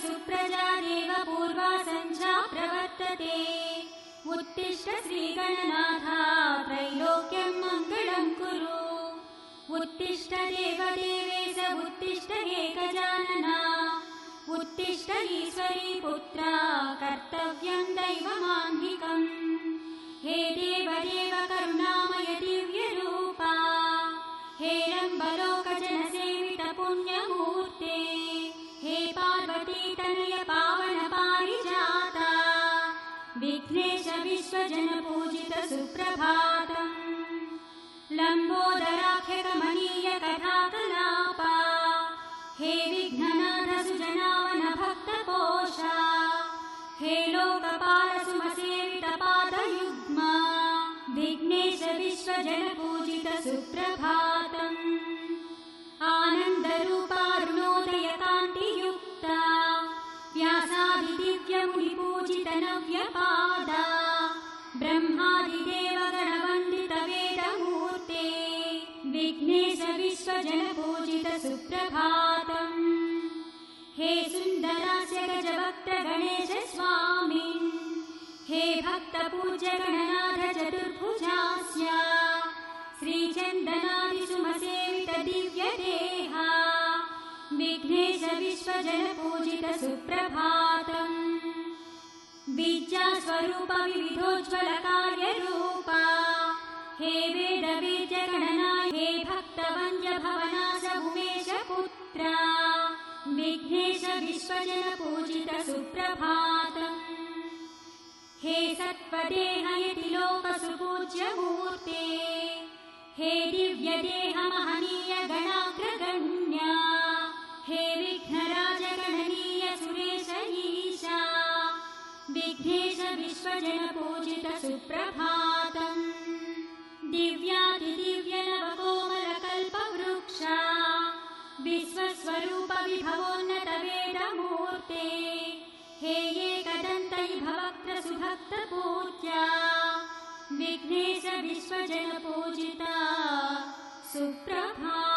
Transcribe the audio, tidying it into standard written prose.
सुप्रजा देव पूर्वा सञ्चा प्रवर्तते उत्तिष्ठ श्रीगणनाथ त्रैलोक्यं मङ्गलं कुरु उत्तिष्ठ देवदेवेश उत्तिष्ठ हे गजानना उत्तिष्ठ ईश्वरी पुत्रा कर्तव्यं दैवमाह्निकम् हे देवदेव करुणामय दिव्यरूपा हे रम्बलोकजनसेवित पुण्यमूर्ते हे पार्वती तनय पावन पारिजाता विघ्नेश विश्वजन पूजित सुप्रभातम् लम्बोदराख्य कमनीय कथाकलापा हे विघ्ननाथ सुजनावन भक्तपोषा हे लोकपाल सुमसेवित पादयुग्मा विघ्नेश विश्वजन पूजित सुप्रभातम् आनन्दरूपारुणोदय कान्तियुक्ता व्यासादिदिव्यमुनिपूजित नव्यपादा ब्रह्मादिदेव गणवन्दित वेदमूर्ते विघ्नेश विश्वजन पूजित सुप्रभातम् हे सुन्दरास्य गजवक्त्र गणेश स्वामिन् हे भक्तपूज्य गणनाथ चतुर्भुजास्य श्रीचन्दनादिसुमसेवित दिव्यदेहा विघ्नेश विश्वजन पूजित सुप्रभातम् बीजास्वरूप विविधोज्ज्वल कार्यरूपा हे वेदवेद्य गणनाय हे भक्तवन्द्य भवनाश भुवेश पुत्रा विघ्नेश विश्वजन पूजित सुप्रभातम् हे सत्त्वदेहयति लोक सुपूज्य मूर्ते हे दिव्यदेह महनीय गणाग्रगण्या हे विघ्नराज गणनीय सुरेश ईशा विघ्नेश विश्वजन पूजित सुप्रभातम् दिव्यातिदिव्य नवकोमल कल्पवृक्षा विश्वस्वरूप विभवोन्नत वेदमूर्ते हे एकदन्त भवक्त्र सुभक्त पूज्या विघ्नेश विश्वजन पूजिता सुप्रभातम्।